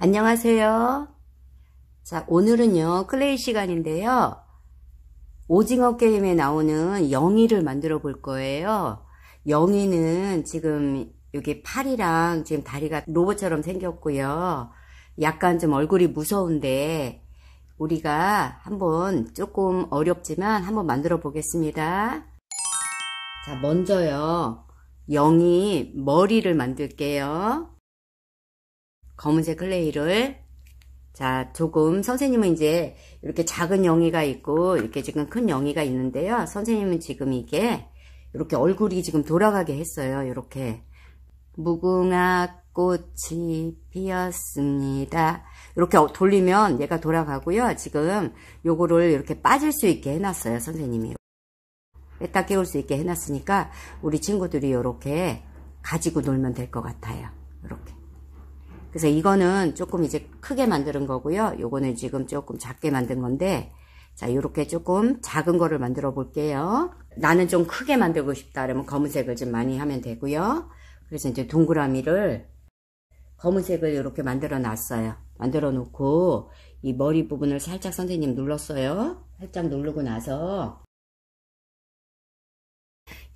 안녕하세요. 자, 오늘은요, 클레이 시간인데요. 오징어 게임에 나오는 영희를 만들어 볼 거예요. 영희는 지금 여기 팔이랑 지금 다리가 로봇처럼 생겼고요. 약간 좀 얼굴이 무서운데, 우리가 한번 조금 어렵지만 한번 만들어 보겠습니다. 자, 먼저요, 영희 머리를 만들게요. 검은색 클레이를. 자, 조금 선생님은 이제 이렇게 작은 영희가 있고 이렇게 지금 큰 영희가 있는데요. 선생님은 지금 이게 이렇게 얼굴이 지금 돌아가게 했어요. 이렇게 무궁화 꽃이 피었습니다. 이렇게 돌리면 얘가 돌아가고요. 지금 요거를 이렇게 빠질 수 있게 해놨어요. 선생님이 뺐다 깨울 수 있게 해놨으니까 우리 친구들이 이렇게 가지고 놀면 될 것 같아요. 이렇게. 그래서 이거는 조금 이제 크게 만드는 거고요. 요거는 지금 조금 작게 만든 건데, 자, 요렇게 조금 작은 거를 만들어 볼게요. 나는 좀 크게 만들고 싶다 그러면 검은색을 좀 많이 하면 되고요. 그래서 이제 동그라미를 검은색을 이렇게 만들어 놨어요. 만들어 놓고 이 머리 부분을 살짝 선생님 눌렀어요. 살짝 누르고 나서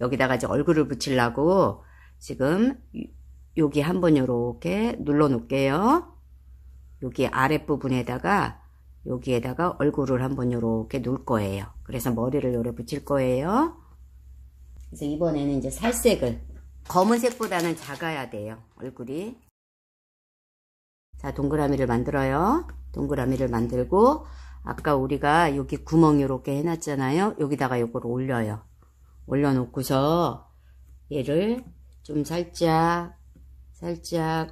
여기다가 이제 얼굴을 붙이려고 지금 여기 한번 이렇게 눌러 놓을게요. 여기 아랫부분에다가 여기에다가 얼굴을 한번 이렇게 놓을 거예요. 그래서 머리를 요래 붙일 거예요. 그래서 이번에는 이제 살색을 검은색보다는 작아야 돼요. 얼굴이. 자, 동그라미를 만들어요. 동그라미를 만들고 아까 우리가 여기 구멍 이렇게 해놨잖아요. 여기다가 요거를 올려요. 올려놓고서 얘를 좀 살짝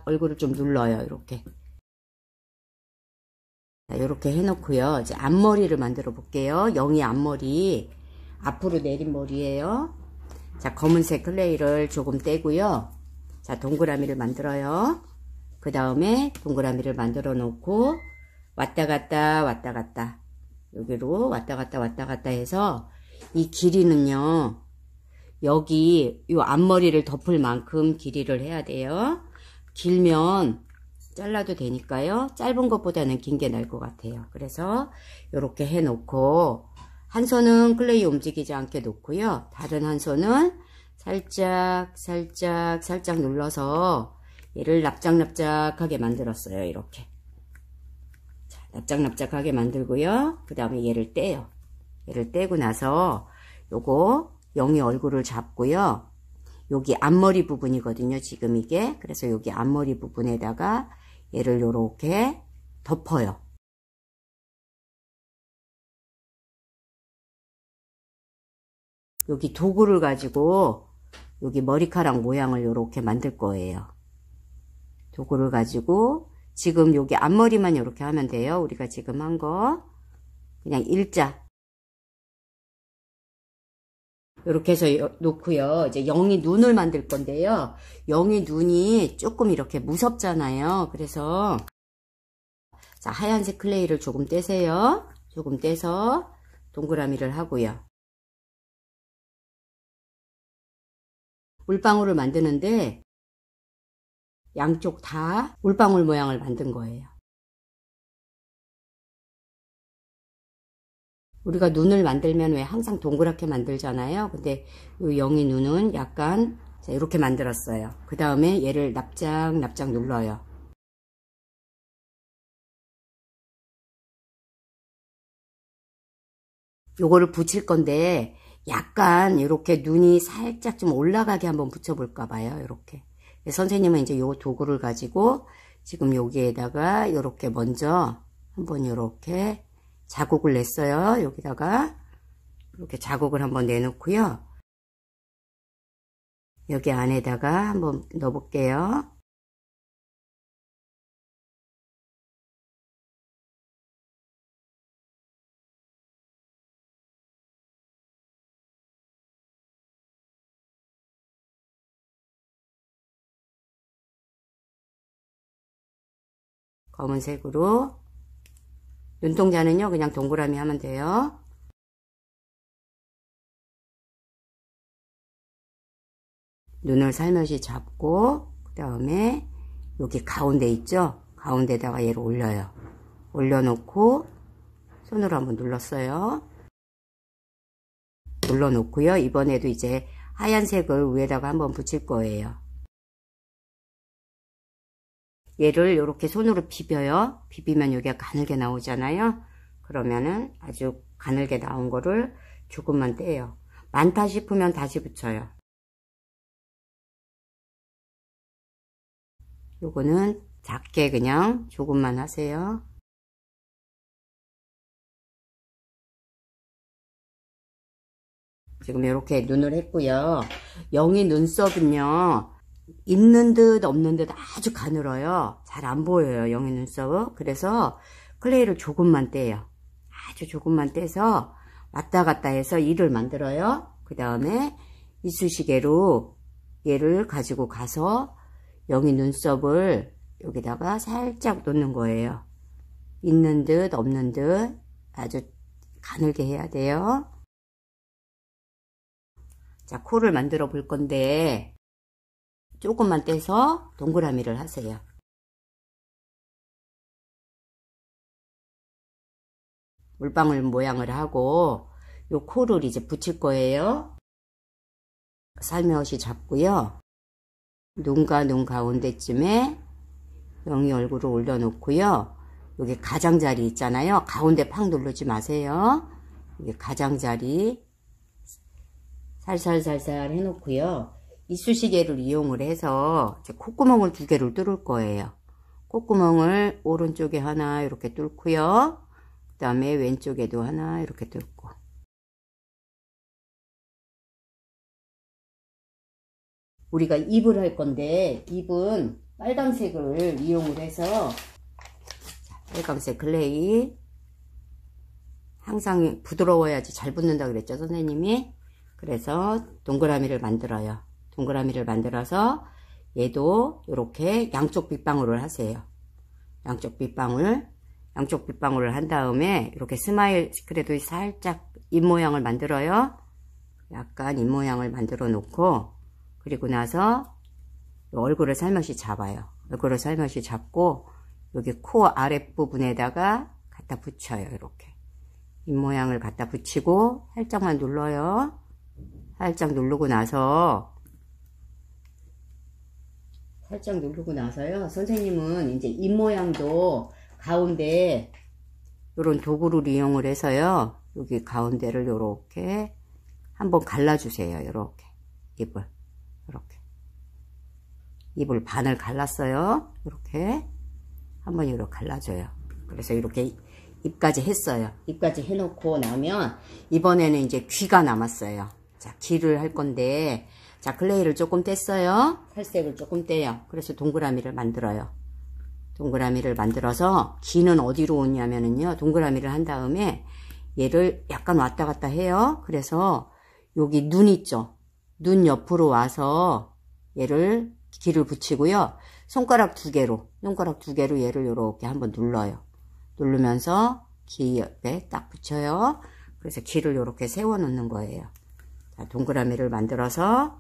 얼굴을 좀 눌러요. 이렇게. 자, 이렇게 해놓고요. 이제 앞머리를 만들어 볼게요. 영희 앞머리. 앞으로 내린 머리예요. 자, 검은색 클레이를 조금 떼고요. 자, 동그라미를 만들어요. 그 다음에 동그라미를 만들어 놓고 왔다 갔다 여기로 왔다 갔다 해서 이 길이는요. 여기 이 앞머리를 덮을 만큼 길이를 해야 돼요. 길면 잘라도 되니까요. 짧은 것보다는 긴 게 나을 것 같아요. 그래서 이렇게 해 놓고 한 손은 클레이 움직이지 않게 놓고요. 다른 한 손은 살짝 눌러서 얘를 납작납작하게 만들었어요. 이렇게. 자, 납작납작하게 만들고요. 그 다음에 얘를 떼요. 얘를 떼고 나서 요거 영희 얼굴을 잡고요. 여기 앞머리 부분이거든요. 지금 이게. 그래서 여기 앞머리 부분에다가 얘를 요렇게 덮어요. 여기 도구를 가지고 여기 머리카락 모양을 요렇게 만들 거예요. 도구를 가지고 지금 여기 앞머리만 요렇게 하면 돼요. 우리가 지금 한 거 그냥 일자 이렇게 해서 놓고요. 이제 영희 눈을 만들 건데요. 영희 눈이 조금 이렇게 무섭잖아요. 그래서 자, 하얀색 클레이를 조금 떼세요. 조금 떼서 동그라미를 하고요. 물방울을 만드는데 양쪽 다 물방울 모양을 만든 거예요. 우리가 눈을 만들면 왜 항상 동그랗게 만들잖아요. 근데 이 영희 눈은 약간 이렇게 만들었어요. 그 다음에 얘를 납작 눌러요. 요거를 붙일 건데 약간 이렇게 눈이 살짝 좀 올라가게 한번 붙여볼까 봐요. 이렇게. 선생님은 이제 요 도구를 가지고 지금 여기에다가 이렇게 먼저 한번 이렇게 자국을 냈어요. 여기다가 이렇게 자국을 한번 내놓고요. 여기 안에다가 한번 넣어볼게요. 검은색으로. 눈동자는요 그냥 동그라미 하면 돼요. 눈을 살며시 잡고 그 다음에 여기 가운데 있죠? 가운데다가 얘를 올려요. 올려놓고 손으로 한번 눌렀어요. 눌러놓고요. 이번에도 이제 하얀색을 위에다가 한번 붙일 거예요. 얘를 이렇게 손으로 비벼요. 비비면 여기가 가늘게 나오잖아요. 그러면은 아주 가늘게 나온 거를 조금만 떼요. 많다 싶으면 다시 붙여요. 요거는 작게 그냥 조금만 하세요. 지금 이렇게 눈을 했고요. 영희 눈썹은요, 있는 듯 없는 듯 아주 가늘어요. 잘 안 보여요, 영희 눈썹은. 그래서 클레이를 조금만 떼요. 아주 조금만 떼서 왔다 갔다 해서 이를 만들어요. 그 다음에 이쑤시개로 얘를 가지고 가서 영희 눈썹을 여기다가 살짝 놓는 거예요. 있는 듯 없는 듯 아주 가늘게 해야 돼요. 자, 코를 만들어 볼 건데 조금만 떼서 동그라미를 하세요. 물방울 모양을 하고 요 코를 이제 붙일 거예요. 살며시 잡고요. 눈과 눈 가운데쯤에 영희 얼굴을 올려놓고요. 여기 가장자리 있잖아요. 가운데 팍 누르지 마세요. 여기 가장자리 살살살살 해놓고요. 이쑤시개를 이용을 해서 이제 콧구멍을 2개를 뚫을 거예요. 콧구멍을 오른쪽에 하나 이렇게 뚫고요. 그 다음에 왼쪽에도 하나 이렇게 뚫고. 우리가 입을 할 건데 입은 빨강색을 이용을 해서 빨강색 클레이 항상 부드러워야지 잘 붙는다 그랬죠, 선생님이. 그래서 동그라미를 만들어요. 동그라미를 만들어서 얘도 이렇게 양쪽 빗방울을 하세요. 양쪽 빗방울을 한 다음에 이렇게 스마일 그래도 살짝 입 모양을 만들어요. 약간 입 모양을 만들어 놓고, 그리고 나서 얼굴을 살며시 잡아요. 얼굴을 살며시 잡고 여기 코 아랫부분에다가 갖다 붙여요. 이렇게 입 모양을 갖다 붙이고 살짝만 눌러요. 살짝 누르고 나서요, 선생님은 이제 입 모양도 가운데 요런 도구를 이용을 해서요, 여기 가운데를 요렇게 한번 갈라주세요. 요렇게 입을 반을 갈랐어요. 이렇게 한번 이렇게 갈라줘요. 그래서 이렇게 입까지 했어요. 입까지 해놓고 나면 이번에는 이제 귀가 남았어요. 자, 귀를 할 건데, 자, 클레이를 조금 뗐어요. 살색을 조금 떼요. 그래서 동그라미를 만들어요. 동그라미를 만들어서 귀는 어디로 오냐면은요, 동그라미를 한 다음에 얘를 약간 왔다 갔다 해요. 그래서 여기 눈 있죠? 눈 옆으로 와서 얘를 귀를 붙이고요. 손가락 두 개로 얘를 이렇게 한번 눌러요. 누르면서 귀 옆에 딱 붙여요. 그래서 귀를 이렇게 세워 놓는 거예요. 자, 동그라미를 만들어서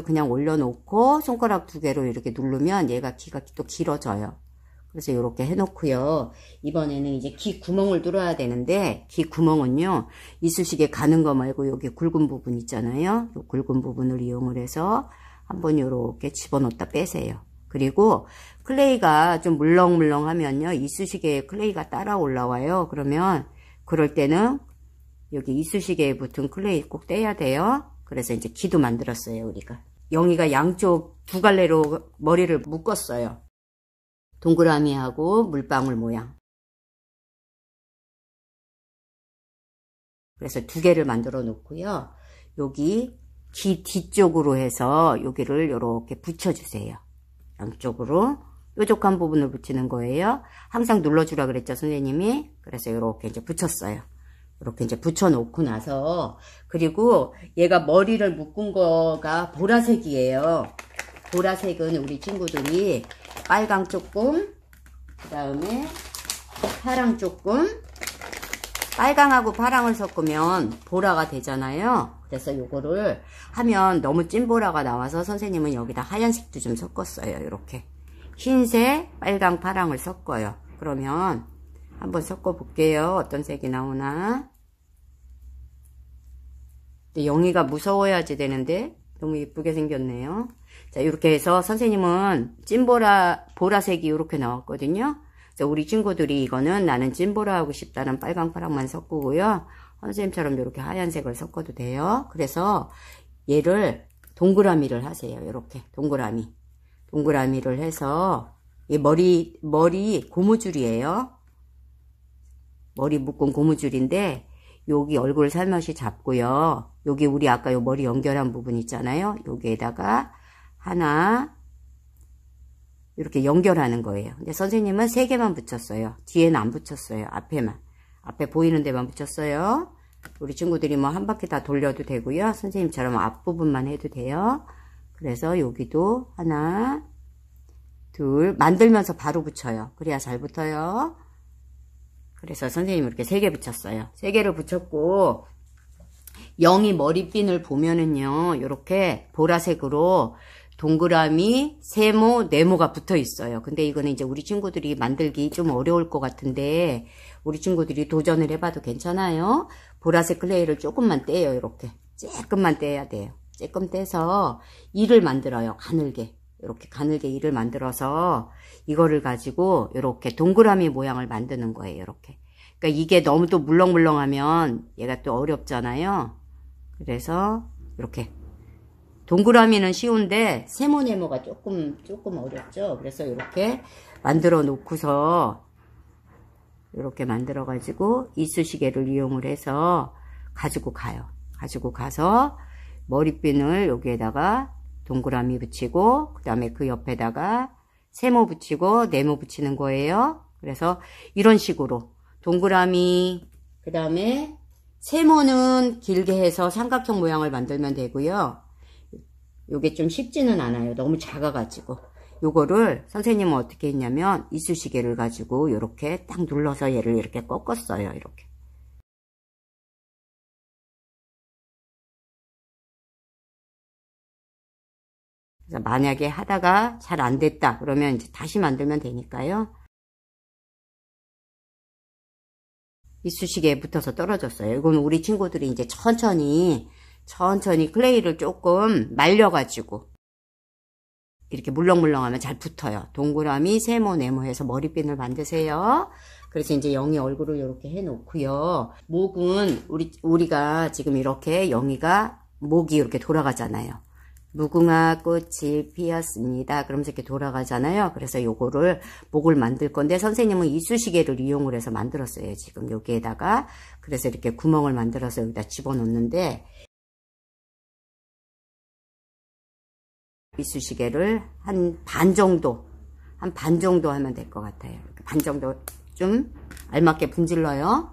그냥 올려놓고 손가락 두 개로 이렇게 누르면 얘가 귀가 또 길어져요. 그래서 이렇게 해놓고요. 이번에는 이제 귀 구멍을 뚫어야 되는데, 귀 구멍은요, 이쑤시개 가는 거 말고 여기 굵은 부분 있잖아요. 이 굵은 부분을 이용을 해서 한번 이렇게 집어넣다 빼세요. 그리고 클레이가 좀 물렁물렁하면요, 이쑤시개에 클레이가 따라 올라와요. 그러면 그럴 때는 여기 이쑤시개에 붙은 클레이 꼭 떼야 돼요. 그래서 이제 귀도 만들었어요, 우리가. 영희가 양쪽 두 갈래로 머리를 묶었어요. 동그라미하고 물방울 모양. 그래서 2개를 만들어 놓고요. 여기 귀 뒤쪽으로 해서 여기를 이렇게 붙여주세요. 양쪽으로 뾰족한 부분을 붙이는 거예요. 항상 눌러주라 그랬죠, 선생님이. 그래서 이렇게 이제 붙였어요. 이렇게 이제 붙여놓고 나서, 그리고 얘가 머리를 묶은 거가 보라색이에요. 보라색은 우리 친구들이 빨강 조금, 그 다음에 파랑 조금, 빨강하고 파랑을 섞으면 보라가 되잖아요. 그래서 요거를 하면 너무 찐보라가 나와서 선생님은 여기다 하얀색도 좀 섞었어요. 이렇게 흰색, 빨강, 파랑을 섞어요. 그러면 한번 섞어 볼게요. 어떤 색이 나오나. 영희가 무서워야지 되는데 너무 예쁘게 생겼네요. 자, 이렇게 해서 선생님은 보라색이 이렇게 나왔거든요. 우리 친구들이 이거는 나는 찐보라 하고 싶다는 빨강, 파랑만 섞고요. 선생님처럼 이렇게 하얀색을 섞어도 돼요. 그래서 얘를 동그라미를 하세요. 이렇게 동그라미를 해서 이 머리 고무줄이에요. 머리 묶은 고무줄인데 여기 얼굴 살며시 잡고요. 여기 우리 아까 요 머리 연결한 부분 있잖아요. 여기에다가 하나 이렇게 연결하는 거예요. 근데 선생님은 3개만 붙였어요. 뒤에는 안 붙였어요. 앞에 보이는 데만 붙였어요. 우리 친구들이 뭐 한 바퀴 다 돌려도 되고요. 선생님처럼 앞부분만 해도 돼요. 그래서 여기도 하나, 둘 만들면서 바로 붙여요. 그래야 잘 붙어요. 그래서 선생님 이렇게 3개 붙였어요. 3개를 붙였고 영희 머리핀을 보면은요. 이렇게 보라색으로 동그라미, 세모, 네모가 붙어 있어요. 근데 이거는 이제 우리 친구들이 만들기 좀 어려울 것 같은데 우리 친구들이 도전을 해봐도 괜찮아요. 보라색 클레이를 조금만 떼요. 이렇게 조금만 떼야 돼요. 조금 떼서 이를 만들어요. 가늘게 이렇게 가늘게 이를 만들어서 이거를 가지고 이렇게 동그라미 모양을 만드는 거예요. 이렇게. 그러니까 이게 너무 또 물렁물렁하면 얘가 또 어렵잖아요. 그래서 이렇게 동그라미는 쉬운데 세모네모가 조금 어렵죠. 그래서 이렇게 만들어 놓고서 이렇게 만들어 가지고 이쑤시개를 이용을 해서 가지고 가요. 가지고 가서 머리핀을 여기에다가 동그라미 붙이고 그 다음에 그 옆에다가 세모 붙이고 네모 붙이는 거예요. 그래서 이런 식으로 동그라미 그 다음에 세모는 길게 해서 삼각형 모양을 만들면 되고요. 요게 좀 쉽지는 않아요. 너무 작아가지고. 요거를 선생님은 어떻게 했냐면 이쑤시개를 가지고 이렇게 딱 눌러서 얘를 이렇게 꺾었어요. 이렇게. 그래서 만약에 하다가 잘 안 됐다 그러면 이제 다시 만들면 되니까요. 이쑤시개에 붙어서 떨어졌어요. 이건 우리 친구들이 이제 천천히 클레이를 조금 말려가지고 이렇게 물렁물렁하면 잘 붙어요. 동그라미, 세모, 네모 해서 머리핀을 만드세요. 그래서 이제 영희 얼굴을 이렇게 해놓고요. 목은 우리가 지금 이렇게 영희가 목이 이렇게 돌아가잖아요. 무궁화 꽃이 피었습니다. 그러면서 이렇게 돌아가잖아요. 그래서 요거를 목을 만들 건데 선생님은 이쑤시개를 이용을 해서 만들었어요. 지금 여기에다가. 그래서 이렇게 구멍을 만들어서 여기다 집어넣는데 이쑤시개를 한 반 정도 하면 될 것 같아요. 반 정도 좀 알맞게 분질러요.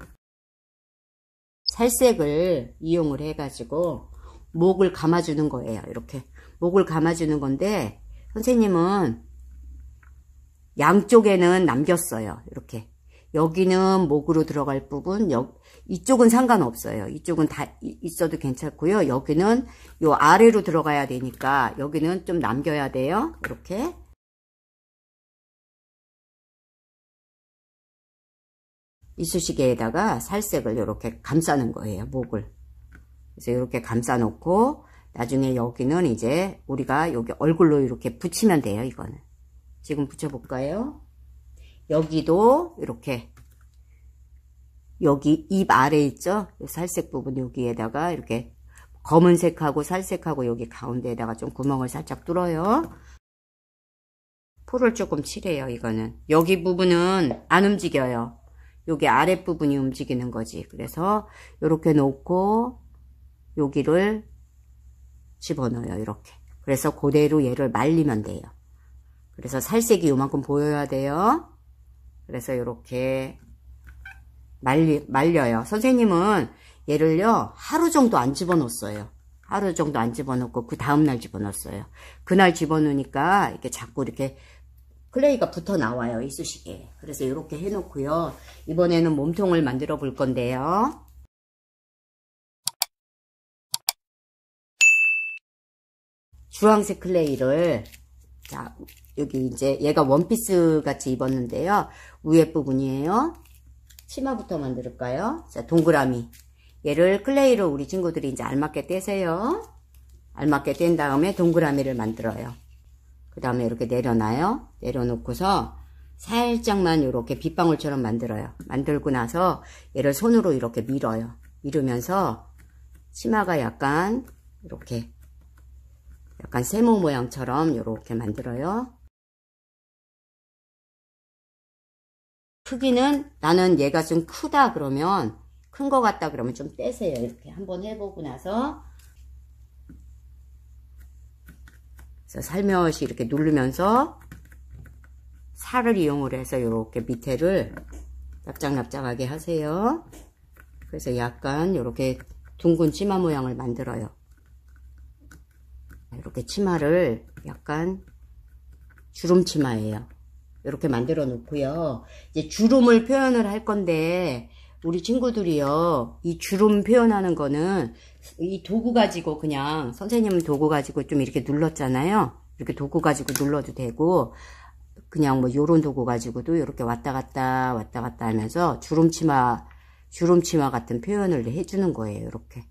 살색을 이용을 해가지고 목을 감아주는 거예요. 이렇게 목을 감아주는 건데 선생님은 양쪽에는 남겼어요. 이렇게 여기는 목으로 들어갈 부분 이쪽은 상관없어요. 이쪽은 다 있어도 괜찮고요. 여기는 요 아래로 들어가야 되니까 여기는 좀 남겨야 돼요. 이렇게 이쑤시개에다가 살색을 이렇게 감싸는 거예요. 목을. 그래서 이렇게 감싸 놓고 나중에 여기는 이제 우리가 여기 얼굴로 이렇게 붙이면 돼요. 이거는 지금 붙여 볼까요? 여기도 이렇게 여기 입 아래 있죠? 살색 부분 여기에다가 이렇게 검은색하고 살색하고 여기 가운데에다가 좀 구멍을 살짝 뚫어요. 풀을 조금 칠해요. 이거는 여기 부분은 안 움직여요. 여기 아랫부분이 움직이는 거지. 그래서 이렇게 놓고 여기를 집어넣어요. 이렇게. 그래서 그대로 얘를 말리면 돼요. 그래서 살색이 요만큼 보여야 돼요. 그래서 이렇게 말려요. 선생님은 얘를요 하루 정도 안 집어넣었어요. 하루 정도 안 집어넣고 그 다음날 집어넣었어요. 그날 집어넣으니까 이렇게 자꾸 이렇게 클레이가 붙어 나와요. 이쑤시개에. 그래서 이렇게 해놓고요. 이번에는 몸통을 만들어 볼 건데요. 주황색 클레이를, 자, 여기 이제 얘가 원피스 같이 입었는데요. 위에 부분이에요. 치마부터 만들까요? 자, 동그라미. 얘를 클레이로 우리 친구들이 이제 알맞게 떼세요. 알맞게 뗀 다음에 동그라미를 만들어요. 그 다음에 이렇게 내려놔요. 내려놓고서 살짝만 이렇게 빗방울처럼 만들어요. 만들고 나서 얘를 손으로 이렇게 밀어요. 밀으면서 치마가 약간 이렇게 약간 세모 모양처럼 이렇게 만들어요. 크기는 나는 얘가 좀 크다 그러면 큰 거 같다 그러면 좀 떼세요. 이렇게 한번 해보고 나서 그래서 살며시 이렇게 누르면서 살을 이용을 해서 이렇게 밑에를 납작납작하게 하세요. 그래서 약간 이렇게 둥근 치마 모양을 만들어요. 이렇게 치마를 약간 주름 치마예요. 이렇게 만들어 놓고요. 이제 주름을 표현을 할 건데 우리 친구들이요, 이 주름 표현하는 거는 이 도구 가지고 그냥 선생님은 도구 가지고 좀 이렇게 눌렀잖아요. 이렇게 도구 가지고 눌러도 되고 그냥 뭐 요런 도구 가지고도 이렇게 왔다 갔다 하면서 주름 치마 같은 표현을 해주는 거예요. 이렇게.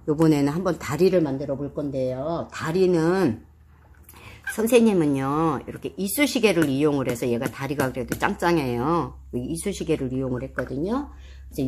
요번에는 한번 다리를 만들어 볼 건데요. 다리는 선생님은요, 이렇게 이쑤시개를 이용을 해서 얘가 다리가 그래도 짱짱해요. 이쑤시개를 이용을 했거든요. 그래서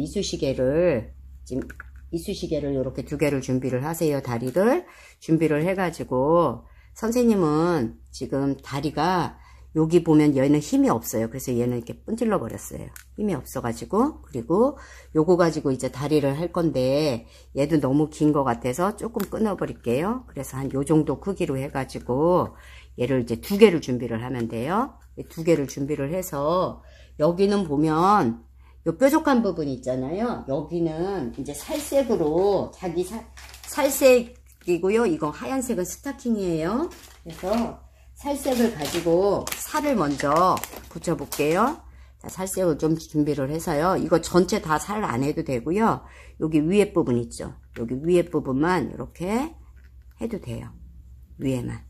이쑤시개를 이렇게 2개를 준비를 하세요. 다리를 준비를 해가지고 선생님은 지금 다리가 여기 보면 얘는 힘이 없어요. 그래서 얘는 이렇게 분질러 버렸어요. 힘이 없어가지고. 그리고 요거 가지고 이제 다리를 할 건데 얘도 너무 긴 것 같아서 조금 끊어 버릴게요. 그래서 한 요 정도 크기로 해가지고 얘를 이제 2개를 준비를 하면 돼요. 2개를 준비를 해서 여기는 보면 요 뾰족한 부분 있잖아요. 여기는 이제 살색으로 자기 살색이고요. 이거 하얀색은 스타킹이에요. 그래서 살색을 가지고 살을 먼저 붙여 볼게요. 자, 살색을 좀 준비를 해서요. 이거 전체 다 살 안 해도 되고요. 여기 위에 부분 있죠. 여기 위에 부분만 이렇게 해도 돼요. 위에만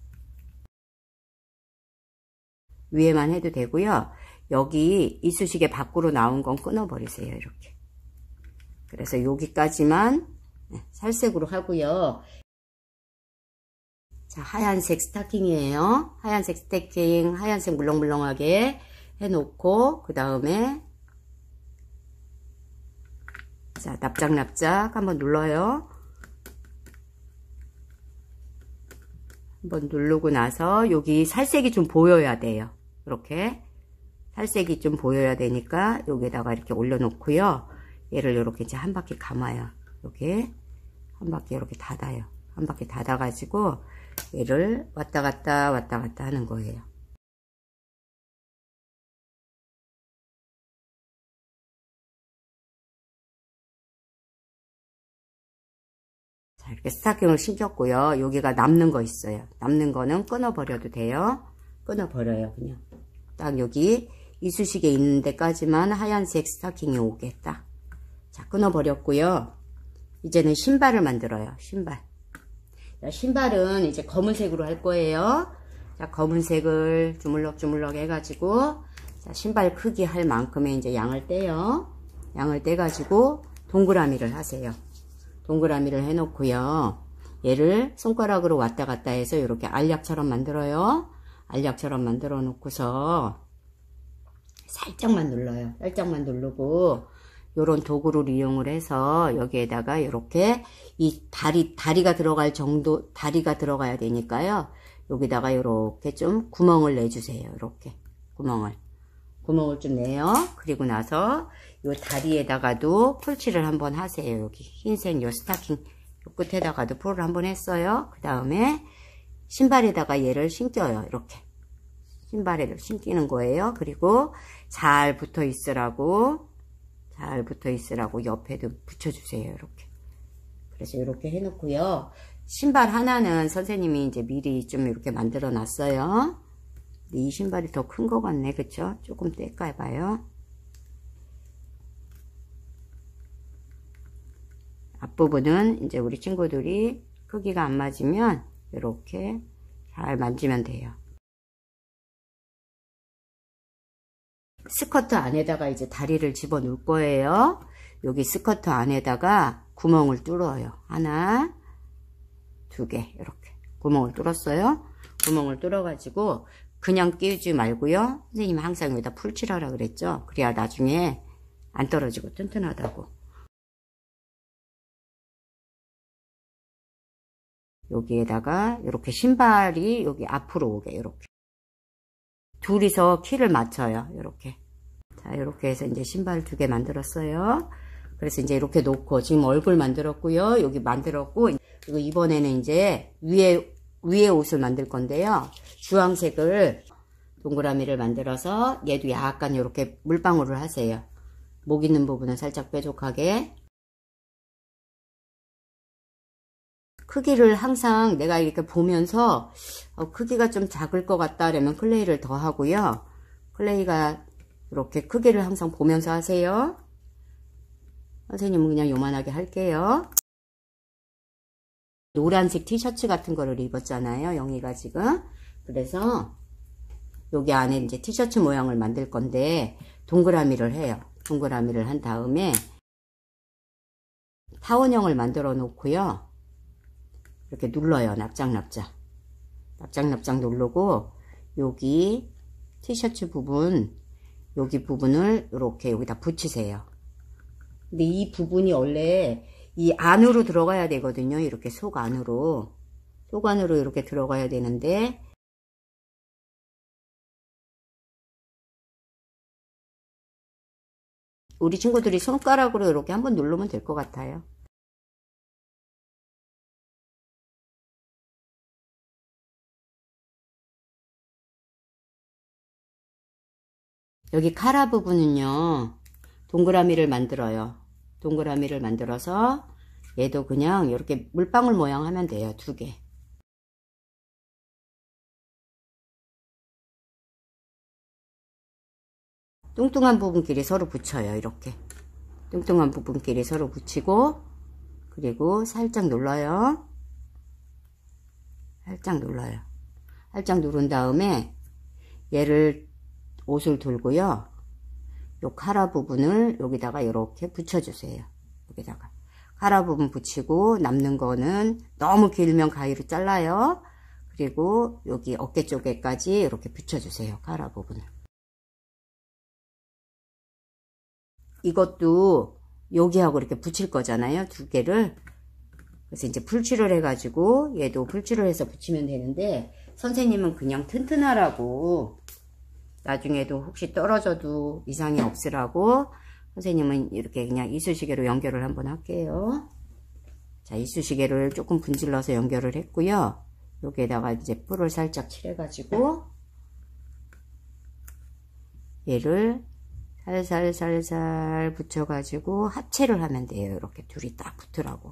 해도 되고요. 여기 이쑤시개 밖으로 나온 건 끊어 버리세요. 이렇게. 그래서 여기까지만 살색으로 하고요. 자, 하얀색 스타킹이에요. 하얀색 스타킹, 하얀색 물렁물렁하게 해놓고 그 다음에 자, 납작납작 한번 눌러요. 한번 누르고 나서 여기 살색이 좀 보여야 돼요. 이렇게 살색이 좀 보여야 되니까 여기다가 이렇게 올려놓고요. 얘를 이렇게 이제 한 바퀴 감아요. 여기 한 바퀴 이렇게 닫아요. 한 바퀴 닫아가지고 얘를 왔다 갔다 하는 거예요. 자, 이렇게 스타킹을 신겼고요. 여기가 남는 거 있어요. 남는 거는 끊어버려도 돼요. 끊어버려요, 그냥. 딱 여기 이쑤시개 있는 데까지만 하얀색 스타킹이 오게 딱. 자, 끊어버렸고요. 이제는 신발을 만들어요. 신발은 이제 검은색으로 할 거예요. 자, 검은색을 주물럭주물럭 해가지고, 자, 신발 크기 할 만큼의 이제 양을 떼요. 양을 떼가지고 동그라미를 하세요. 동그라미를 해놓고요. 얘를 손가락으로 왔다 갔다 해서 이렇게 알약처럼 만들어요. 알약처럼 만들어 놓고서 살짝만 눌러요. 살짝만 누르고 요런 도구를 이용을 해서 여기에다가 이렇게 이 다리가 들어갈 정도, 다리가 들어가야 되니까요. 여기다가 이렇게 좀 구멍을 내주세요. 이렇게 구멍을 좀 내요. 그리고 나서 요 다리에다가도 풀칠을 한번 하세요. 여기 흰색 요 스타킹 요 끝에다가도 풀을 한번 했어요. 그 다음에 신발에다가 얘를 신겨요. 이렇게 신발에를 신기는 거예요. 그리고 잘 붙어 있으라고 옆에도 붙여주세요. 이렇게. 그래서 이렇게 해놓고요. 신발 하나는 선생님이 이제 미리 좀 이렇게 만들어 놨어요. 이 신발이 더 큰 것 같네. 그쵸? 조금 뗄까 해봐요. 앞부분은 이제 우리 친구들이 크기가 안 맞으면 이렇게 잘 만지면 돼요. 스커트 안에다가 이제 다리를 집어 넣을 거예요. 여기 스커트 안에다가 구멍을 뚫어요. 하나, 두 개, 이렇게 구멍을 뚫었어요. 구멍을 뚫어 가지고 그냥 끼우지 말고요. 선생님 항상 여기다 풀칠하라 그랬죠. 그래야 나중에 안 떨어지고 튼튼하다고. 여기에다가 이렇게 신발이 여기 앞으로 오게, 이렇게 둘이서 키를 맞춰요. 이렇게. 자, 이렇게 해서 이제 신발 2개 만들었어요. 그래서 이제 이렇게 놓고 지금 얼굴 만들었고요. 여기 만들었고, 그리고 이번에는 이제 위에 옷을 만들 건데요. 주황색을 동그라미를 만들어서 얘도 약간 이렇게 물방울을 하세요. 목 있는 부분은 살짝 뾰족하게. 크기를 항상 내가 이렇게 보면서 크기가 좀 작을 것 같다 그러면 클레이를 더 하고요. 클레이가 이렇게 크기를 항상 보면서 하세요. 선생님은 그냥 요만하게 할게요. 노란색 티셔츠 같은 거를 입었잖아요. 영희가 지금. 그래서 여기 안에 이제 티셔츠 모양을 만들 건데 동그라미를 해요. 동그라미를 한 다음에 타원형을 만들어 놓고요. 이렇게 눌러요. 납작납작 누르고 여기 티셔츠 부분, 여기 부분을 이렇게 여기다 붙이세요. 근데 이 부분이 원래 이 안으로 들어가야 되거든요. 이렇게 속 안으로 이렇게 들어가야 되는데 우리 친구들이 손가락으로 이렇게 한번 누르면 될 것 같아요. 여기 카라 부분은요, 동그라미를 만들어요. 동그라미를 만들어서 얘도 그냥 이렇게 물방울 모양 하면 돼요. 2개. 뚱뚱한 부분끼리 서로 붙여요. 이렇게 뚱뚱한 부분끼리 서로 붙이고, 그리고 살짝 눌러요. 살짝 누른 다음에 얘를 옷을 들고요. 요 카라 부분을 여기다가 이렇게 붙여주세요. 여기다가 카라 부분 붙이고 남는 거는 너무 길면 가위로 잘라요. 그리고 여기 어깨 쪽에까지 이렇게 붙여주세요. 카라 부분을. 이것도 여기하고 이렇게 붙일 거잖아요. 2개를. 그래서 이제 풀칠을 해가지고 얘도 풀칠을 해서 붙이면 되는데 선생님은 그냥 튼튼하라고, 나중에도 혹시 떨어져도 이상이 없으라고 선생님은 이렇게 그냥 이쑤시개로 연결을 한번 할게요. 자, 이쑤시개를 조금 분질러서 연결을 했고요. 여기에다가 이제 뿔을 살짝 칠해가지고 얘를 살살 붙여가지고 합체를 하면 돼요. 이렇게 둘이 딱 붙으라고.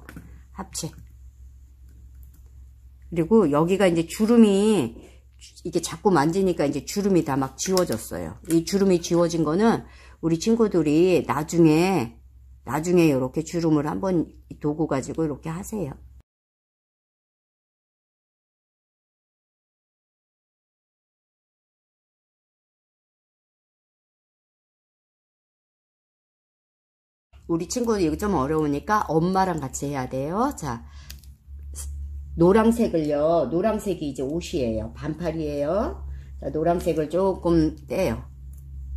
합체. 그리고 여기가 이제 주름이 이게 자꾸 만지니까 이제 주름이 다 막 지워졌어요. 이 주름이 지워진 거는 우리 친구들이 나중에 이렇게 주름을 한번 도구 가지고 이렇게 하세요. 우리 친구들 이거 좀 어려우니까 엄마랑 같이 해야 돼요. 자, 노란색을요. 노란색이 이제 옷이에요. 반팔이에요. 자, 노란색을 조금 떼요.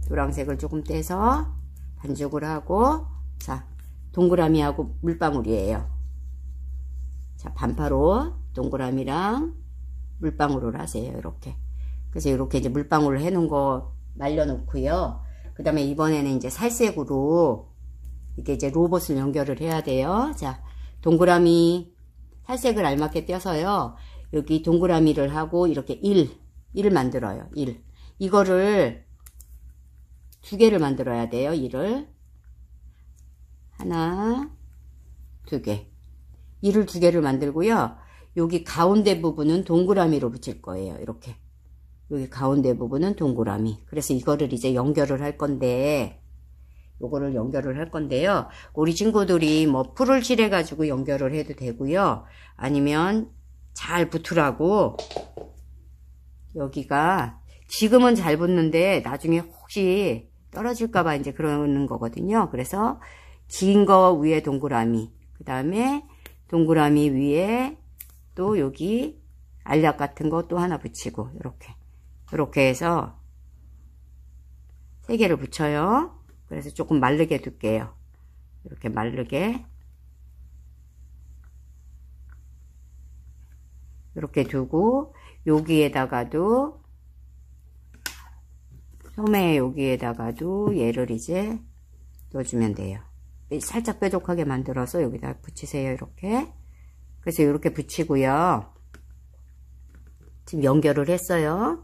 노란색을 조금 떼서 반죽을 하고, 자, 동그라미하고 물방울이에요. 자, 반팔옷 동그라미랑 물방울을 하세요. 이렇게. 그래서 이렇게 이제 물방울을 해놓은 거 말려놓고요. 그 다음에 이번에는 이제 살색으로 이게 이제 로봇을 연결을 해야 돼요. 자, 동그라미 살색을 알맞게 떼서요. 여기 동그라미를 하고 이렇게 1을 만들어요. 1. 이거를 2개를 만들어야 돼요. 1을. 하나, 2개. 1을 2개를 만들고요. 여기 가운데 부분은 동그라미로 붙일 거예요. 이렇게. 여기 가운데 부분은 동그라미. 그래서 이거를 이제 연결을 할 건데, 요거를 연결을 할 건데요. 우리 친구들이 뭐 풀을 칠해 가지고 연결을 해도 되고요. 아니면 잘 붙으라고 여기가 지금은 잘 붙는데 나중에 혹시 떨어질까봐 이제 그러는 거거든요. 그래서 긴 거 위에 동그라미, 그 다음에 동그라미 위에 또 여기 알약 같은 거 또 하나 붙이고 이렇게 해서 3개를 붙여요. 그래서 조금 마르게 둘게요. 이렇게 마르게 이렇게 두고 여기에다가도 소매 여기에다가도 얘를 이제 넣어주면 돼요. 살짝 뾰족하게 만들어서 여기다 붙이세요. 이렇게. 그래서 이렇게 붙이고요. 지금 연결을 했어요.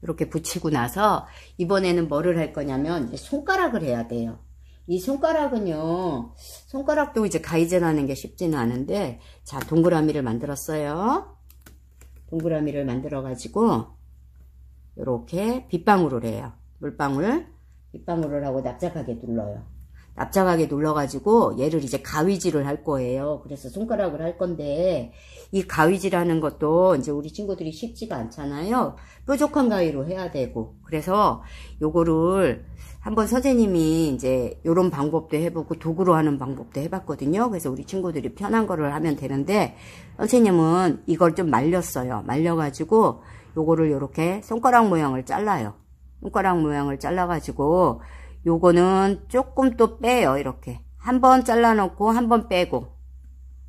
이렇게 붙이고 나서 이번에는 뭐를 할 거냐면 손가락을 해야 돼요. 이 손가락은요, 손가락도 이제 가위질 하는 게 쉽지는 않은데, 자, 동그라미를 만들었어요. 동그라미를 만들어 가지고 이렇게 빗방울을 해요. 빗방울을 하고 납작하게 눌러요. 납작하게 눌러가지고 얘를 이제 가위질을 할 거예요. 그래서 손가락을 할 건데, 이 가위질 하는 것도 이제 우리 친구들이 쉽지가 않잖아요. 뾰족한 가위로 해야 되고. 그래서 요거를 한번 선생님이 이제 요런 방법도 해보고 도구로 하는 방법도 해봤거든요. 그래서 우리 친구들이 편한 거를 하면 되는데, 선생님은 이걸 좀 말렸어요. 말려가지고 요거를 요렇게 손가락 모양을 잘라요. 손가락 모양을 잘라가지고 요거는 조금 또 빼요. 이렇게 한 번 잘라 놓고 한 번 빼고,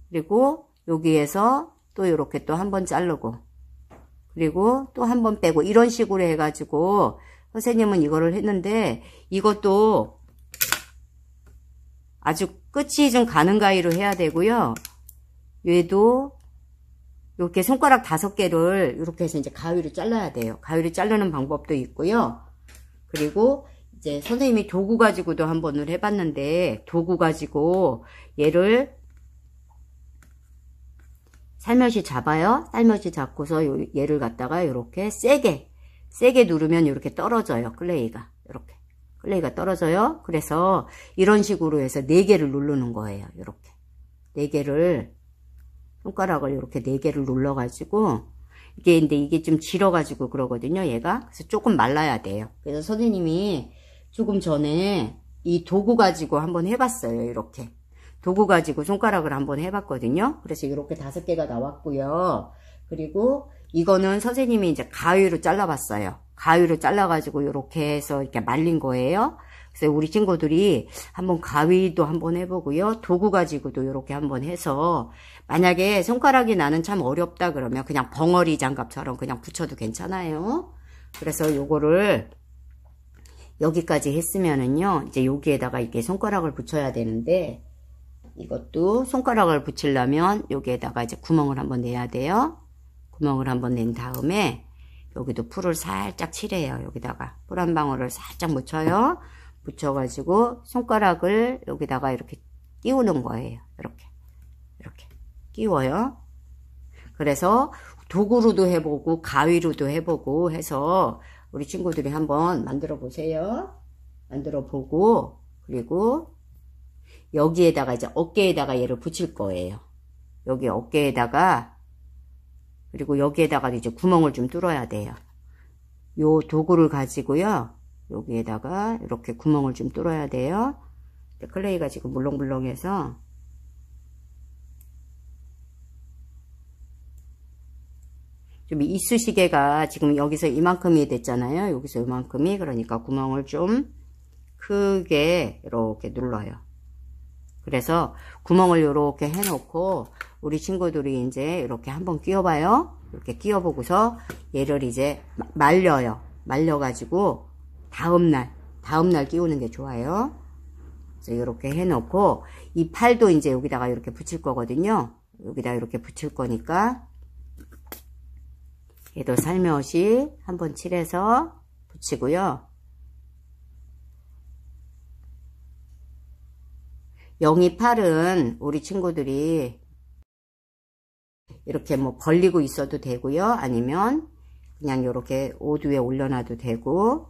그리고 여기에서 또 이렇게 또 한 번 자르고, 그리고 또 한 번 빼고, 이런 식으로 해가지고 선생님은 이거를 했는데, 이것도 아주 끝이 좀 가는 가위로 해야 되고요. 얘도 이렇게 손가락 5개를 이렇게 해서 이제 가위로 잘라야 돼요. 가위로 자르는 방법도 있고요. 그리고 이제 선생님이 도구 가지고도 한 번을 해봤는데, 도구 가지고 얘를 살며시 잡아요. 살며시 잡고서 얘를 갖다가 이렇게 세게 누르면 이렇게 떨어져요. 클레이가 떨어져요. 그래서 이런 식으로 해서 4개를 누르는 거예요. 이렇게 4개를, 손가락을 이렇게 4개를 눌러가지고, 이게 좀 질어가지고 그러거든요, 얘가. 그래서 조금 말라야 돼요. 그래서 선생님이 조금 전에 이 도구 가지고 한번 해봤어요. 이렇게 도구 가지고 손가락을 한번 해봤거든요. 그래서 이렇게 5개가 나왔고요. 그리고 이거는 선생님이 이제 가위로 잘라봤어요. 가위로 잘라가지고 이렇게 해서 이렇게 말린 거예요. 그래서 우리 친구들이 한번 가위도 한번 해보고요. 도구 가지고도 이렇게 한번 해서, 만약에 손가락이 나는 참 어렵다 그러면 그냥 벙어리 장갑처럼 그냥 붙여도 괜찮아요. 그래서 요거를 여기까지 했으면은요, 이제 여기에다가 이렇게 손가락을 붙여야 되는데, 이것도 손가락을 붙이려면 여기에다가 이제 구멍을 한번 내야 돼요. 구멍을 한번 낸 다음에 여기도 풀을 살짝 칠해요. 여기다가 풀 한 방울을 살짝 묻혀요. 묻혀가지고 손가락을 여기다가 이렇게 끼우는 거예요. 이렇게 끼워요. 그래서 도구로도 해보고 가위로도 해보고 해서 우리 친구들이 한번 만들어 보세요. 만들어 보고, 그리고 여기에다가 이제 어깨에다가 얘를 붙일 거예요. 여기 어깨에다가, 그리고 여기에다가 이제 구멍을 좀 뚫어야 돼요. 요 도구를 가지고요, 여기에다가 이렇게 구멍을 좀 뚫어야 돼요. 클레이가 지금 물렁물렁해서 좀 이쑤시개가 지금 여기서 이만큼이 됐잖아요. 여기서 이만큼이. 그러니까 구멍을 좀 크게 이렇게 눌러요. 그래서 구멍을 이렇게 해놓고 우리 친구들이 이제 이렇게 한번 끼워봐요. 이렇게 끼워보고서 얘를 이제 말려요. 말려가지고 다음날 끼우는 게 좋아요. 그래서 이렇게 해놓고 이 팔도 이제 여기다가 이렇게 붙일 거거든요. 여기다 이렇게 붙일 거니까 얘도 살며시 한번 칠해서 붙이고요. 영이 팔은 우리 친구들이 이렇게 뭐 벌리고 있어도 되고요. 아니면 그냥 이렇게 옷 위에 올려놔도 되고,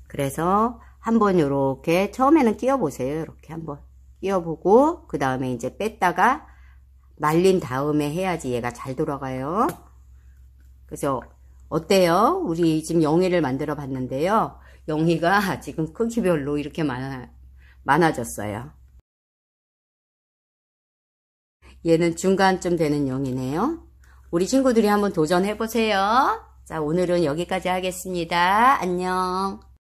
그래서 한번 이렇게 처음에는 끼워 보세요. 이렇게 한번 끼워 보고 그 다음에 이제 뺐다가 말린 다음에 해야지 얘가 잘 돌아가요. 그래서 어때요? 우리 지금 영희를 만들어 봤는데요. 영희가 지금 크기별로 이렇게 많아졌어요. 얘는 중간쯤 되는 영이네요. 우리 친구들이 한번 도전해 보세요. 자, 오늘은 여기까지 하겠습니다. 안녕.